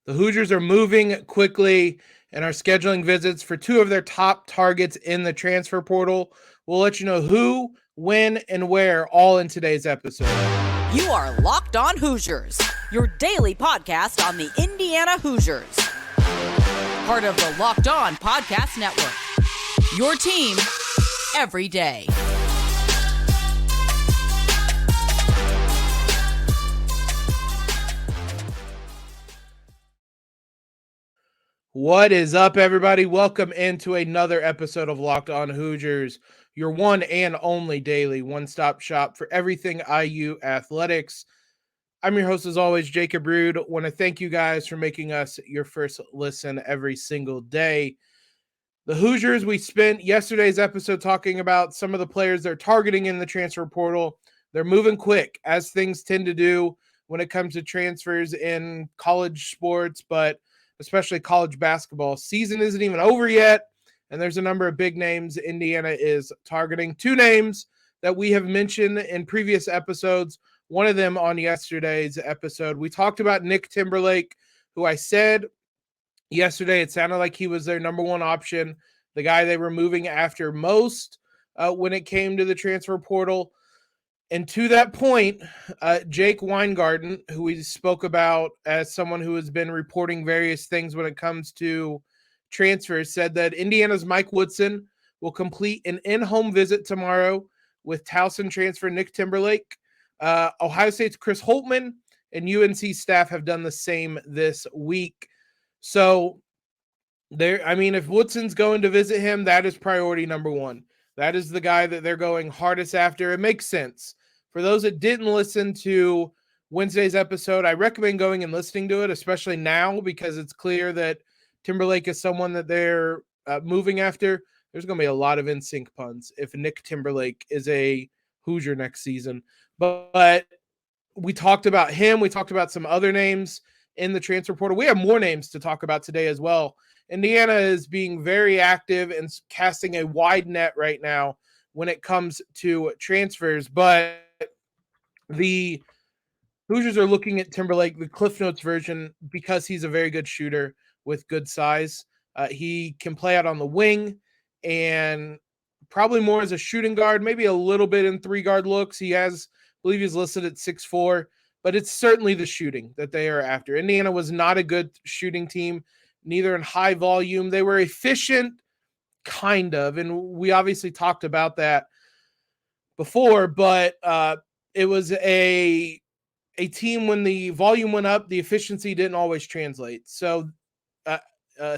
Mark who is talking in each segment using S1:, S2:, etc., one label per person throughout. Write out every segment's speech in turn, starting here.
S1: The Hoosiers are moving quickly and are scheduling visits for two of their top targets in the transfer portal. We'll let you know who, when, and where all in today's episode.
S2: You are Locked On Hoosiers, your daily podcast on the Indiana Hoosiers. Part of the Locked On Podcast Network, your team every day.
S1: What is up, everybody? Welcome into another episode of Locked On Hoosiers, your one and only daily one-stop shop for everything IU athletics. I'm your host, as always, Jacob Rude. Want to thank you guys for making us your first listen every single day. The Hoosiers, we spent yesterday's episode talking about some of the players they're targeting in the transfer portal. They're moving quick, as things tend to do when it comes to transfers in college sports, but especially college basketball. Season isn't even over yet, and there's a number of big names Indiana is targeting. Two names that we have mentioned in previous episodes, one of them on yesterday's episode. We talked about Nick Timberlake, who I said yesterday it sounded like he was their number one option, the guy they were moving after most when it came to the transfer portal. And to that point, Jake Weingarten, who we spoke about as someone who has been reporting various things when it comes to transfers, said that Indiana's Mike Woodson will complete an in-home visit tomorrow with Towson transfer Nick Timberlake. Ohio State's Chris Holtmann and UNC staff have done the same this week. So, if Woodson's going to visit him, that is priority number one. That is the guy that they're going hardest after. It makes sense. For those that didn't listen to Wednesday's episode, I recommend going and listening to it, especially now, because it's clear that Timberlake is someone that they're moving after. There's going to be a lot of in-sync puns if Nick Timberlake is a Hoosier next season. But we talked about him. We talked about some other names in the transfer portal. We have more names to talk about today as well. Indiana is being very active and casting a wide net right now when it comes to transfers, but the Hoosiers are looking at Timberlake, the Cliff Notes version, because he's a very good shooter with good size. He can play out on the wing and probably more as a shooting guard, maybe a little bit in three-guard looks. I believe he's listed at 6'4", but it's certainly the shooting that they are after. Indiana was not a good shooting team, neither in high volume. They were efficient, kind of, and we obviously talked about that before, but it was a team when the volume went up, the efficiency didn't always translate. So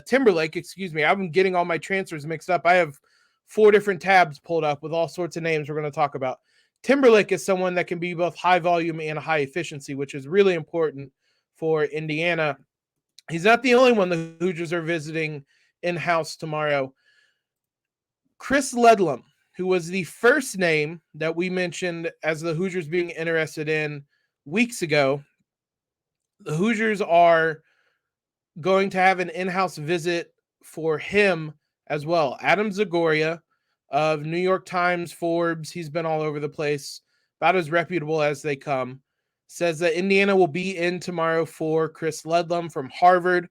S1: Timberlake, I'm getting all my transfers mixed up. I have 4 different tabs pulled up with all sorts of names we're going to talk about. Timberlake is someone that can be both high volume and high efficiency, which is really important for Indiana. He's not the only one the Hoosiers are visiting in-house tomorrow. Chris Ledlum, who was the first name that we mentioned as the Hoosiers being interested in weeks ago, the Hoosiers are going to have an in-house visit for him as well. Adam Zagoria of New York Times, Forbes, he's been all over the place, about as reputable as they come, says that Indiana will be in tomorrow for Chris Ledlum from Harvard.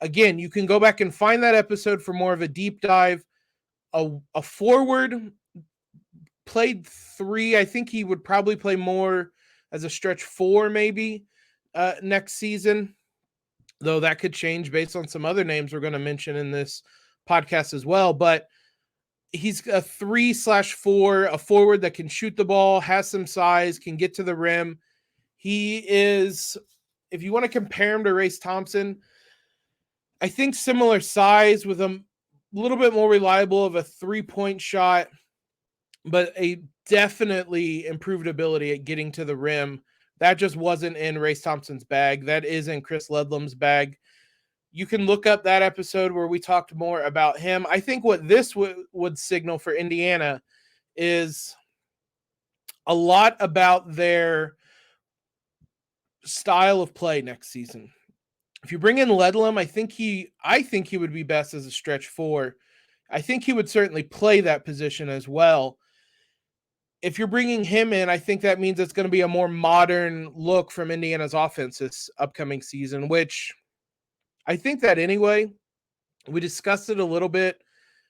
S1: Again, you can go back and find that episode for more of a deep dive. A forward, played 3. I think he would probably play more as a stretch 4 maybe next season, though that could change based on some other names we're going to mention in this podcast as well. But he's a 3/4, a forward that can shoot the ball, has some size, can get to the rim. He is, if you want to compare him to Race Thompson, I think similar size with a little bit more reliable of a 3-point shot, but a definitely improved ability at getting to the rim. That just wasn't in Race Thompson's bag. That is in Chris Ledlum's bag. You can look up that episode where we talked more about him. I think what this would signal for Indiana is a lot about their style of play next season. If you bring in Ledlum, I think he would be best as a stretch 4. I think he would certainly play that position as well. If you're bringing him in, I think that means it's going to be a more modern look from Indiana's offense this upcoming season, which I think that anyway, we discussed it a little bit.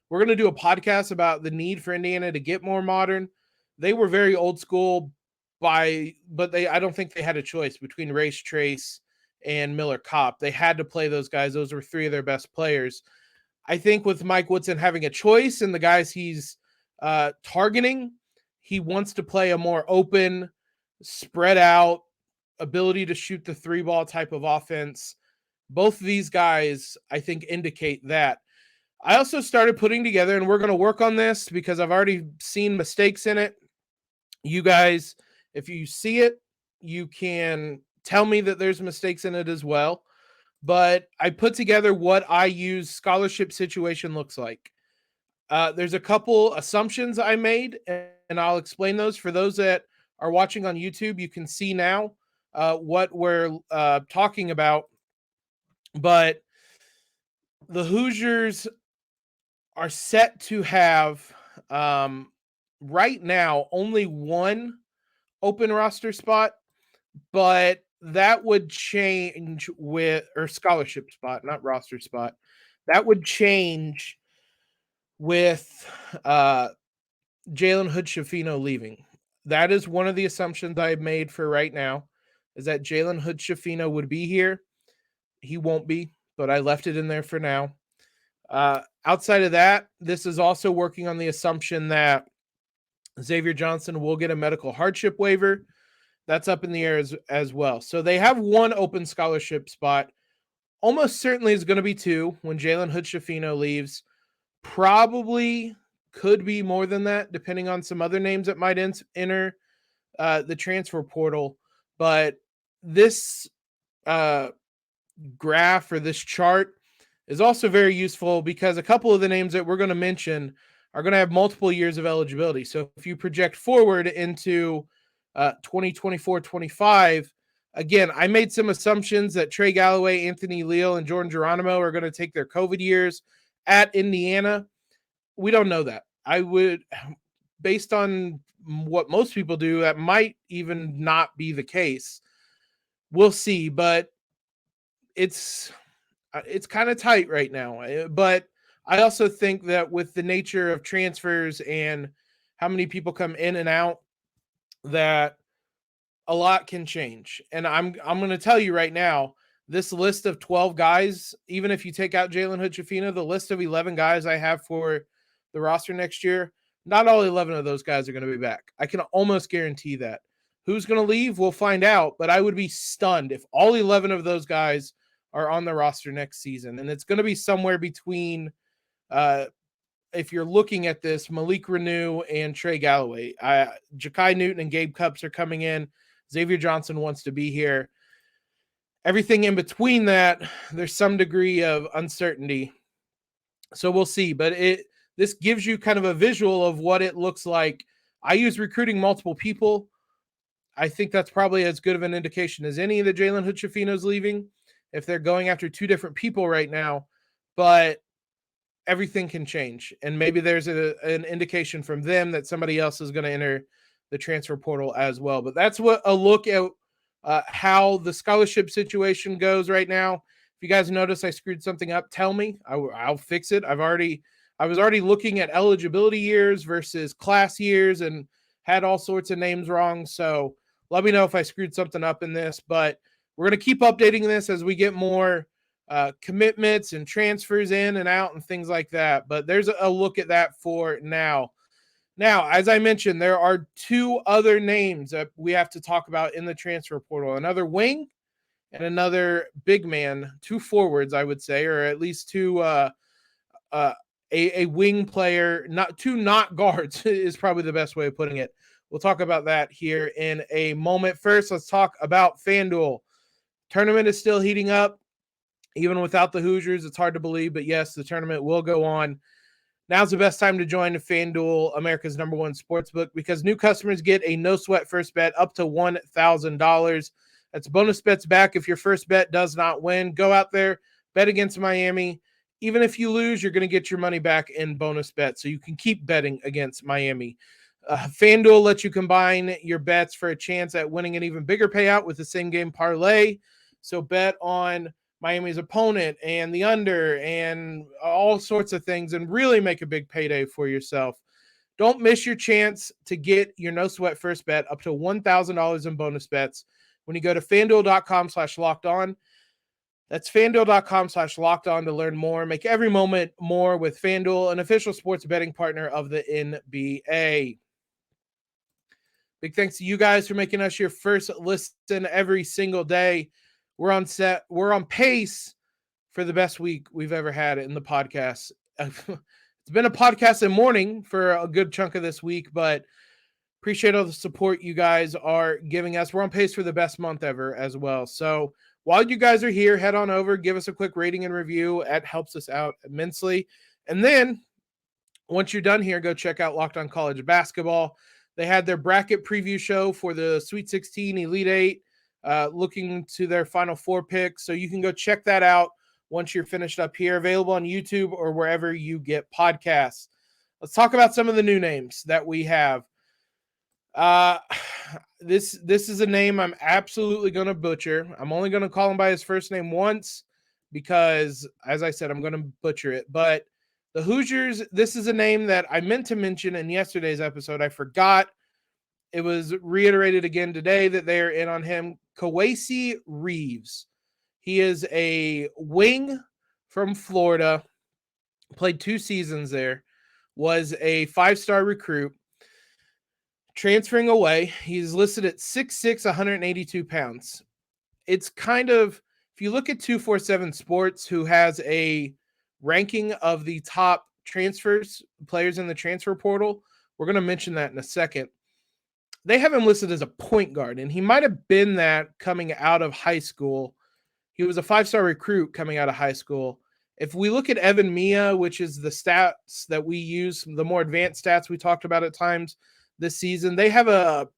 S1: We're going to do a podcast about the need for Indiana to get more modern. They were very old school but I don't think they had a choice between Race Trace and Miller Kopp. They had to play those guys. Those were three of their best players. I think with Mike Woodson having a choice and the guys he's targeting, he wants to play a more open, spread out, ability to shoot the three ball type of offense. Both of these guys, I think, indicate that. I also started putting together, and we're going to work on this because I've already seen mistakes in it. You guys, if you see it, you can tell me that there's mistakes in it as well. But I put together what I use scholarship situation looks like. There's a couple assumptions I made, and I'll explain those. For those that are watching on YouTube, you can see now what we're talking about. But the Hoosiers are set to have right now only one open roster spot, but that would change or scholarship spot, not roster spot. That would change with Jalen Hood-Schifino leaving. That is one of the assumptions I've made for right now, is that Jalen Hood-Schifino would be here. He won't be, but I left it in there for now. Outside of that, this is also working on the assumption that Xavier Johnson will get a medical hardship waiver. That's up in the air as well. So they have one open scholarship spot. Almost certainly is going to be two when Jalen Hood-Schifino leaves. Probably could be more than that, depending on some other names that might enter the transfer portal. But this graph or this chart is also very useful because a couple of the names that we're going to mention are going to have multiple years of eligibility. So if you project forward into 2024-25, again, I made some assumptions that Trey Galloway, Anthony Leal, and Jordan Geronimo are going to take their COVID years at Indiana. We don't know that. I would, based on what most people do, that might even not be the case. We'll see, but it's kind of tight right now. But I also think that with the nature of transfers and how many people come in and out, that a lot can change. And I'm going to tell you right now, this list of 12 guys, even if you take out Jalen Hood-Schifino, the list of 11 guys I have for the roster next year, not all 11 of those guys are going to be back. I can almost guarantee that. Who's going to leave? We'll find out, but I would be stunned if all 11 of those guys are on the roster next season. And it's going to be somewhere between, if you're looking at this, Malik Renew and Trey Galloway. Ja'Kai Newton and Gabe Cupps are coming in. Xavier Johnson wants to be here. Everything in between that, there's some degree of uncertainty. So we'll see. But this gives you kind of a visual of what it looks like. I use recruiting multiple people. I think that's probably as good of an indication as any that Jalen Hood-Schifino's leaving, if they're going after two different people right now. But everything can change. And maybe there's an indication from them that somebody else is going to enter the transfer portal as well. But that's what a look at how the scholarship situation goes right now. If you guys notice I screwed something up, tell me. I'll fix it. I was already looking at eligibility years versus class years and had all sorts of names wrong. So let me know if I screwed something up in this. But we're going to keep updating this as we get more commitments and transfers in and out and things like that. But there's a look at that for now. Now, as I mentioned, there are two other names that we have to talk about in the transfer portal. Another wing and another big man, two forwards, I would say, or at least two a wing player, not guards is probably the best way of putting it. We'll talk about that here in a moment. First, let's talk about FanDuel. Tournament is still heating up. Even without the Hoosiers, it's hard to believe, but yes, the tournament will go on. Now's the best time to join FanDuel, America's #1 sportsbook, because new customers get a no-sweat first bet up to $1,000. That's bonus bets back if your first bet does not win. Go out there, bet against Miami. Even if you lose, you're going to get your money back in bonus bets, so you can keep betting against Miami. FanDuel lets you combine your bets for a chance at winning an even bigger payout with the same game parlay. So bet on Miami's opponent and the under and all sorts of things and really make a big payday for yourself. Don't miss your chance to get your no sweat first bet up to $1,000 in bonus bets when you go to fanduel.com/locked on. That's fanduel.com/locked on to learn more. Make every moment more with FanDuel, an official sports betting partner of the NBA. Big thanks to you guys for making us your first listen every single day. We're on pace for the best week we've ever had in the podcast. It's been a podcast in morning for a good chunk of this week, but appreciate all the support you guys are giving us. We're on pace for the best month ever as well. So while you guys are here, head on over, give us a quick rating and review. It helps us out immensely. And then once you're done here, go check out Locked On College Basketball. They had their bracket preview show for the Sweet 16 Elite 8, looking to their Final Four picks. So you can go check that out once you're finished up here, available on YouTube or wherever you get podcasts. Let's talk about some of the new names that we have. This is a name I'm absolutely going to butcher. I'm only going to call him by his first name once because, as I said, I'm going to butcher it. But the Hoosiers, this is a name that I meant to mention in yesterday's episode. I forgot. It was reiterated again today that they are in on him. Kawasi Reeves. He is a wing from Florida, played 2 seasons there, was a 5-star recruit. Transferring away, he's listed at 6'6", 182 pounds. It's kind of, if you look at 247 Sports, who has a ranking of the top transfers, players in the transfer portal, we're going to mention that in a second. They have him listed as a point guard, and he might have been that coming out of high school. He was a 5-star recruit coming out of high school. If we look at Evan Mia, which is the stats that we use, the more advanced stats we talked about at times this season, they have a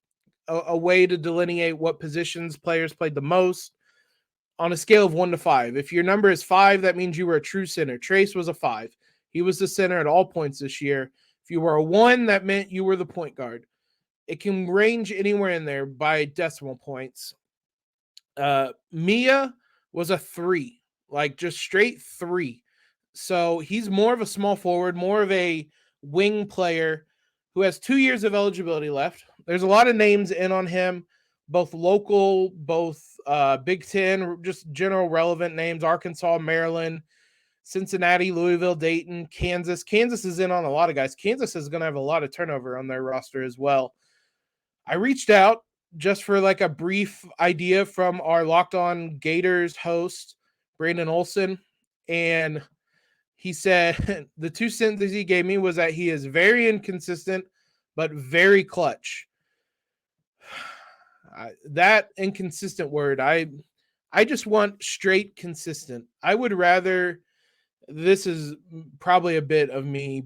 S1: way to delineate what positions players played the most on a scale of 1 to 5. If your number is 5, that means you were a true center. Trace was a 5. He was the center at all points this year. If you were a 1, that meant you were the point guard. It can range anywhere in there by decimal points. Mia was a 3, like just straight 3. So he's more of a small forward, more of a wing player who has 2 years of eligibility left. There's a lot of names in on him, both local, both Big Ten, just general relevant names, Arkansas, Maryland, Cincinnati, Louisville, Dayton, Kansas. Kansas is in on a lot of guys. Kansas is going to have a lot of turnover on their roster as well. I reached out just for like a brief idea from our Locked On Gators host, Brandon Olson, and he said the 2 sentences he gave me was that he is very inconsistent, but very clutch. That inconsistent word, I just want straight consistent. I would rather, this is probably a bit of me,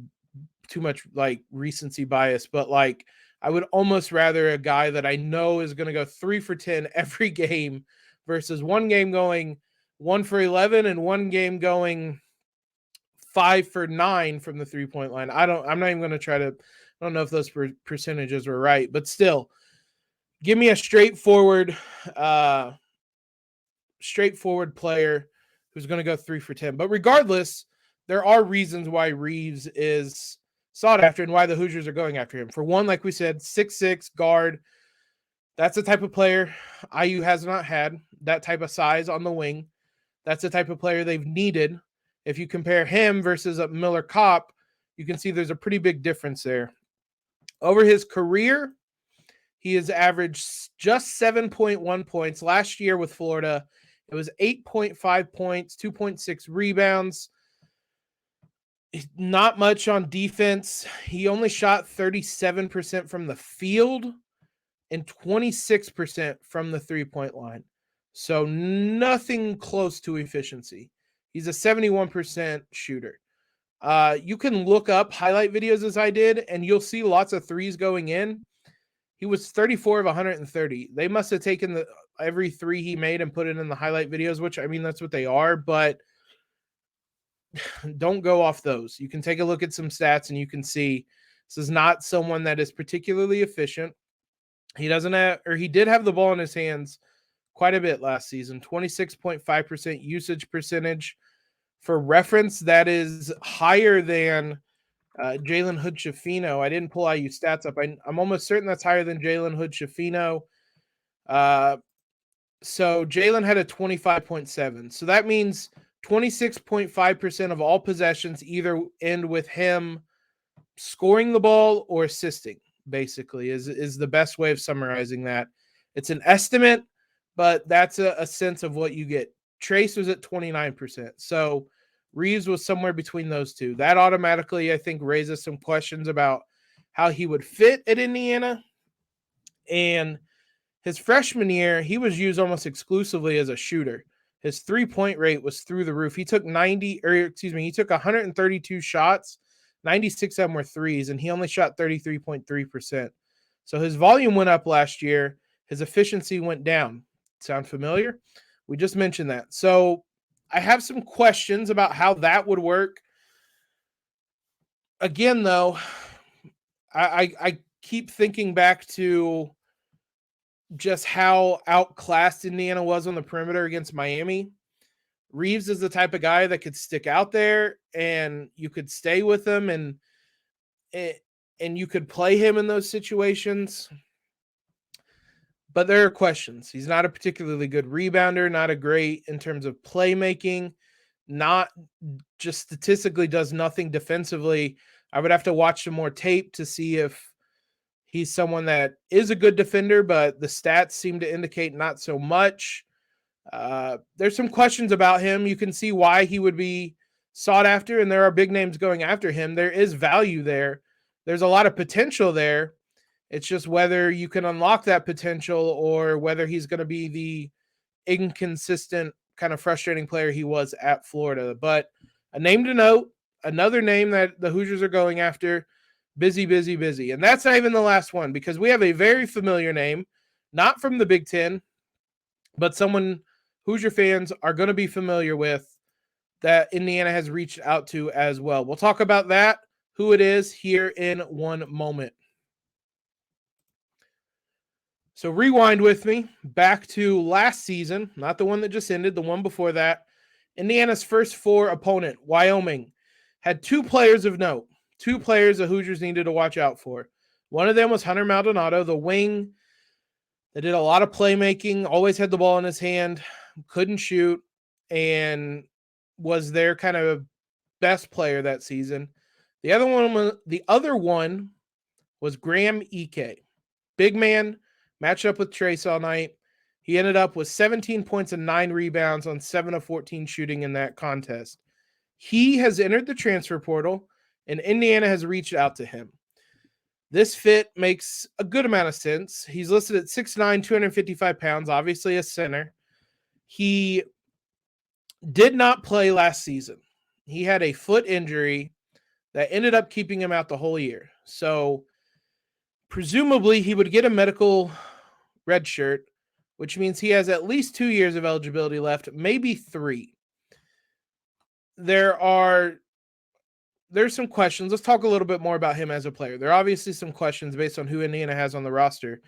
S1: too much like recency bias, but like I would almost rather a guy that I know is going to go 3 for 10 every game versus one game going 1 for 11 and one game going 5 for 9 from the 3-point line. I'm not even going to try to, I don't know if those percentages were right, but still, give me a straightforward player who's going to go 3 for 10. But regardless, there are reasons why Reeves is sought after and why the Hoosiers are going after him. For one, like we said, 6'6" guard. That's the type of player IU has not had, that type of size on the wing. That's the type of player they've needed. If you compare him versus a Miller Kopp, you can see there's a pretty big difference there. Over his career, he has averaged just 7.1 points. Last year with Florida, it was 8.5 points, 2.6 rebounds. Not much on defense. He only shot 37% from the field and 26% from the 3-point line. So nothing close to efficiency. He's a 71% shooter. You can look up highlight videos as I did, and you'll see lots of threes going in. He was 34 of 130. They must have taken every 3 he made and put it in the highlight videos, which, I mean, that's what they are, but don't go off those. You can take a look at some stats and you can see this is not someone that is particularly efficient. He doesn't have, or he did have the ball in his hands quite a bit last season, 26.5% usage percentage. For reference, that is higher than Jalen Hood-Schifino. I didn't pull IU stats up. I'm almost certain that's higher than Jalen Hood-Schifino. So Jalen had a 25.7. So that means 26.5% of all possessions either end with him scoring the ball or assisting, basically, is the best way of summarizing that. It's an estimate, but that's a sense of what you get. Trace was at 29%. So Reeves was somewhere between those two. That automatically, I think, raises some questions about how he would fit at Indiana. And his freshman year, he was used almost exclusively as a shooter. His 3-point rate was through the roof. He took 132 shots, 96 of them were threes, and he only shot 33.3%. So his volume went up last year. His efficiency went down. Sound familiar? We just mentioned that. So I have some questions about how that would work. Again, though, I keep thinking back to just how outclassed Indiana was on the perimeter against Miami. Reeves is the type of guy that could stick out there and you could stay with him and you could play him in those situations. But there are questions. He's not a particularly good rebounder, not a great in terms of playmaking, not just statistically does nothing defensively. I would have to watch some more tape to see if he's someone that is a good defender, but the stats seem to indicate not so much. There's some questions about him. You can see why he would be sought after, and there are big names going after him. There is value there. There's a lot of potential there. It's just whether you can unlock that potential or whether he's going to be the inconsistent, kind of frustrating player he was at Florida. But a name to note, another name that the Hoosiers are going after, busy. And that's not even the last one, because we have a very familiar name, not from the Big Ten, but someone Hoosier fans are going to be familiar with that Indiana has reached out to as well. We'll talk about that, who it is, here in one moment. So rewind with me back to last season, not the one that just ended, the one before that. Indiana's first four opponent, Wyoming, had two players of note, two players the Hoosiers needed to watch out for. One of them was Hunter Maldonado, the wing that did a lot of playmaking, always had the ball in his hand, couldn't shoot, and was their kind of best player that season. The other one was Graham Ike, big man, matched up with Trace all night. He ended up with 17 points and 9 rebounds on 7 of 14 shooting in that contest. He has entered the transfer portal, and Indiana has reached out to him. This fit makes a good amount of sense. He's listed at 6'9", 255 pounds, obviously a center. He did not play last season. He had a foot injury that ended up keeping him out the whole year. So presumably he would get a medical red shirt, which means he has at least 2 years of eligibility left, maybe 3. There's some questions. Let's talk a little bit more about him as a player. There are obviously some questions based on who Indiana has on the roster.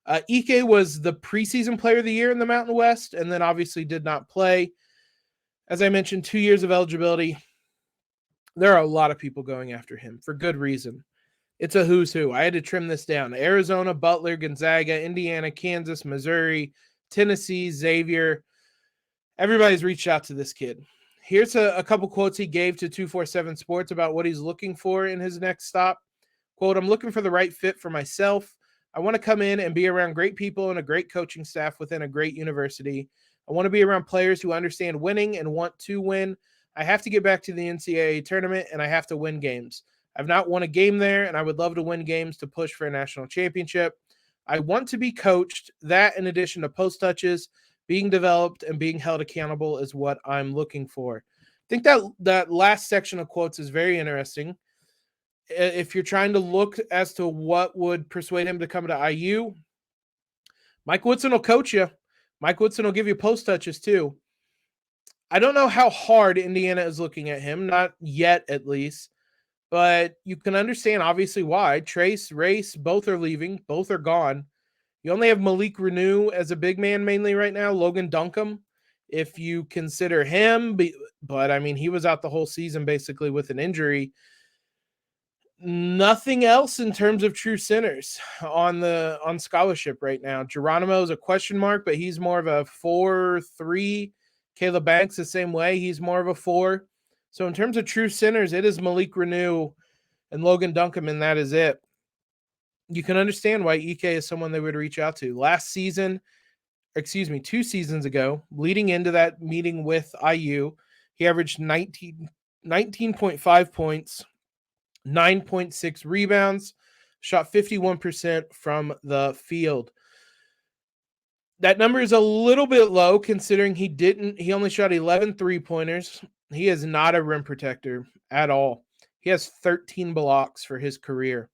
S1: Ike was the preseason player of the year in the Mountain West, and then obviously did not play. As I mentioned, 2 years of eligibility. There are a lot of people going after him for good reason. It's a who's who. I had to trim this down. Arizona, Butler, Gonzaga, Indiana, Kansas, Missouri, Tennessee, Xavier. Everybody's reached out to this kid. Here's a couple quotes he gave to 247 Sports about what he's looking for in his next stop. Quote, "I'm looking for the right fit for myself. I want to come in and be around great people and a great coaching staff within a great university. I want to be around players who understand winning and want to win. I have to get back to the NCAA tournament, and I have to win games. I've not won a game there, and I would love to win games to push for a national championship. I want to be coached. That, in addition to post touches, being developed, and being held accountable is what I'm looking for." I think that last section of quotes is very interesting. If you're trying to look as to what would persuade him to come to IU, Mike Woodson will coach you. Mike Woodson will give you post touches too. I don't know how hard Indiana is looking at him, not yet at least. But you can understand, obviously, why. Trace, Race, both are leaving. Both are gone. You only have Malik Renew as a big man mainly right now, Logan Duncombe, if you consider him. But I mean, he was out the whole season basically with an injury. Nothing else in terms of true centers on scholarship right now. Geronimo is a question mark, but he's more of a 4-3. Caleb Banks the same way. He's more of a 4. So in terms of true centers, it is Malik Renew and Logan Duncombe, and that is it. You can understand why Ike is someone they would reach out to. 2 seasons ago, leading into that meeting with IU, he averaged 19.5 points, 9.6 rebounds, shot 51% from the field. That number is a little bit low considering he only shot 11 3-pointers. He is not a rim protector at all. He has 13 blocks for his career.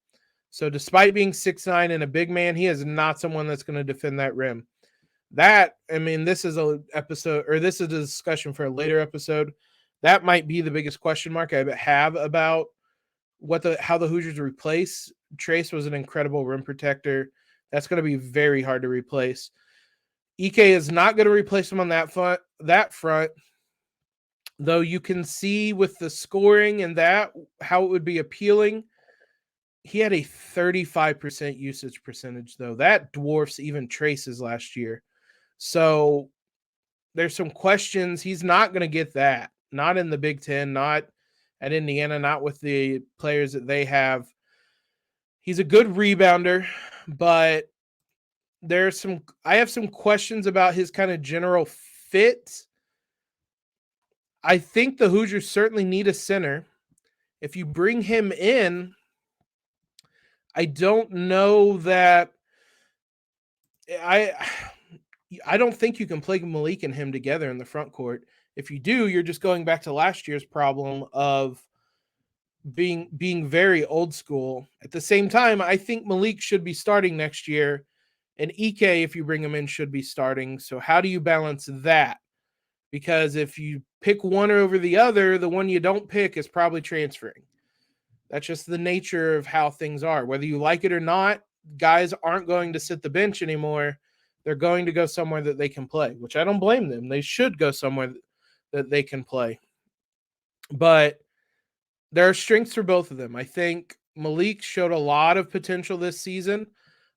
S1: So despite being 6'9" and a big man, he is not someone that's going to defend that rim. This is a discussion for a later episode. That might be the biggest question mark I have about how the Hoosiers replace. Trace was an incredible rim protector. That's going to be very hard to replace. Ike is not going to replace him on that front, though you can see with the scoring and that how it would be appealing. He had a 35% usage percentage, though. That dwarfs even Trace's last year. So there's some questions. He's not going to get that. Not in the Big Ten, not at Indiana, not with the players that they have. He's a good rebounder, but I have some questions about his kind of general fit. I think the Hoosiers certainly need a center. If you bring him in, I don't know that I don't think you can play Malik and him together in the front court. If you do, you're just going back to last year's problem of being very old school. At the same time, I think Malik should be starting next year, and Ike, if you bring him in, should be starting. So how do you balance that? Because if you pick one over the other, the one you don't pick is probably transferring. That's just the nature of how things are. Whether you like it or not, guys aren't going to sit the bench anymore. They're going to go somewhere that they can play, which I don't blame them. They should go somewhere that they can play. But there are strengths for both of them. I think Malik showed a lot of potential this season.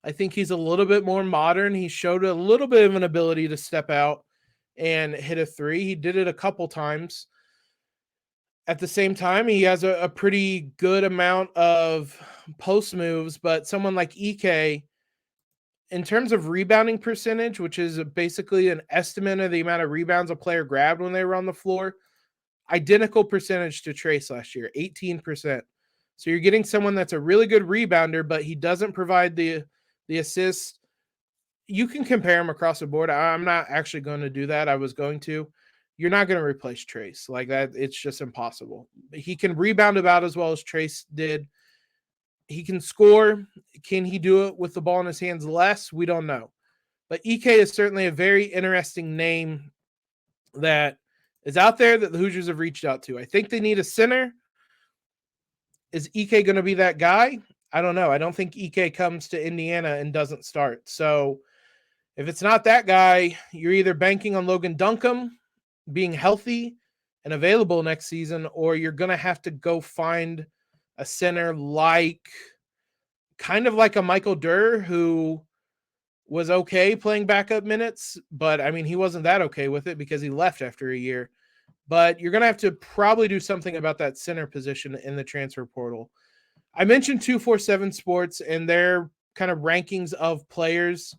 S1: I think he's a little bit more modern. He showed a little bit of an ability to step out and hit a 3. He did it a couple times. At the same time, he has a pretty good amount of post moves, but someone like Ike, in terms of rebounding percentage, which is basically an estimate of the amount of rebounds a player grabbed when they were on the floor, identical percentage to Trace last year, 18%. So you're getting someone that's a really good rebounder, but he doesn't provide the assist. You can compare him across the board. I'm not actually going to do that. I was going to. You're not going to replace Trace like that. It's just impossible. He can rebound about as well as Trace did. He can score. Can he do it with the ball in his hands less? We don't know. But Ike is certainly a very interesting name that is out there that the Hoosiers have reached out to. I think they need a center. Is Ike going to be that guy? I don't know. I don't think Ike comes to Indiana and doesn't start. So if it's not that guy, you're either banking on Logan Duncombe being healthy and available next season, or you're going to have to go find a center kind of like a Michael Durr, who was okay playing backup minutes, but I mean, he wasn't that okay with it because he left after a year. But you're going to have to probably do something about that center position in the transfer portal. I mentioned 247 Sports and their kind of rankings of players.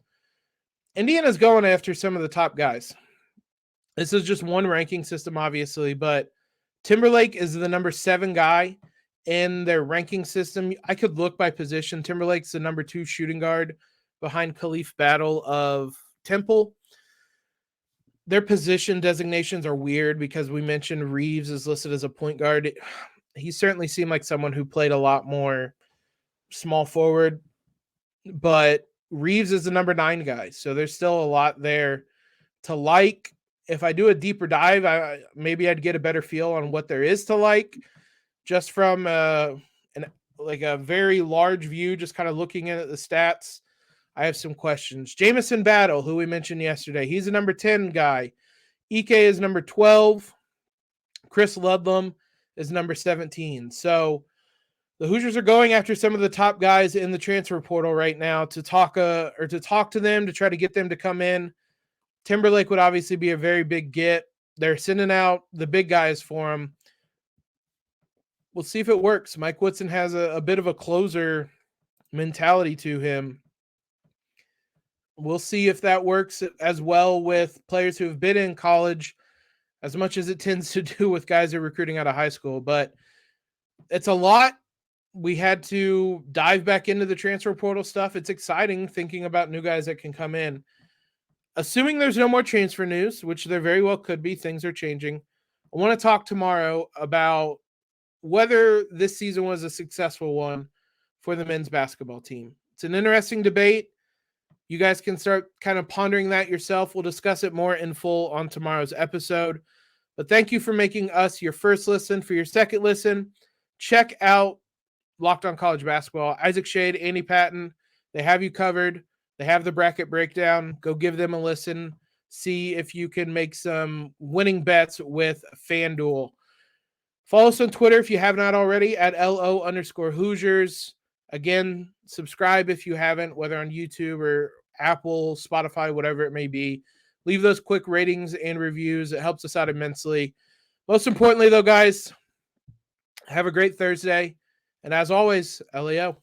S1: Indiana's going after some of the top guys. This is just one ranking system, obviously, but Timberlake is the number 7 guy in their ranking system. I could look by position. Timberlake's the number 2 shooting guard behind Khalif Battle of Temple. Their position designations are weird because we mentioned Reeves is listed as a point guard. He certainly seemed like someone who played a lot more small forward, but Reeves is the number 9 guy. So there's still a lot there to like. If I do a deeper dive, maybe I'd get a better feel on what there is to like just from a very large view, just kind of looking at the stats. I have some questions. Jamison Battle, who we mentioned yesterday, he's a number 10 guy. Ike is number 12. Chris Ledlum is number 17. So the Hoosiers are going after some of the top guys in the transfer portal right now to talk to them, to try to get them to come in. Timberlake would obviously be a very big get. They're sending out the big guys for him. We'll see if it works. Mike Woodson has a bit of a closer mentality to him. We'll see if that works as well with players who have been in college, as much as it tends to do with guys who are recruiting out of high school. But it's a lot. We had to dive back into the transfer portal stuff. It's exciting thinking about new guys that can come in. Assuming there's no more transfer news, which there very well could be, things are changing. I want to talk tomorrow about whether this season was a successful one for the men's basketball team. It's an interesting debate. You guys can start kind of pondering that yourself. We'll discuss it more in full on tomorrow's episode. But thank you for making us your first listen. For your second listen, check out Locked On College Basketball. Isaac Shade, Andy Patton, they have you covered. They have the bracket breakdown. Go give them a listen. See if you can make some winning bets with FanDuel. Follow us on Twitter if you have not already at LO_Hoosiers. Again, subscribe if you haven't, whether on YouTube or Apple, Spotify, whatever it may be. Leave those quick ratings and reviews. It helps us out immensely. Most importantly, though, guys, have a great Thursday. And as always, LEO.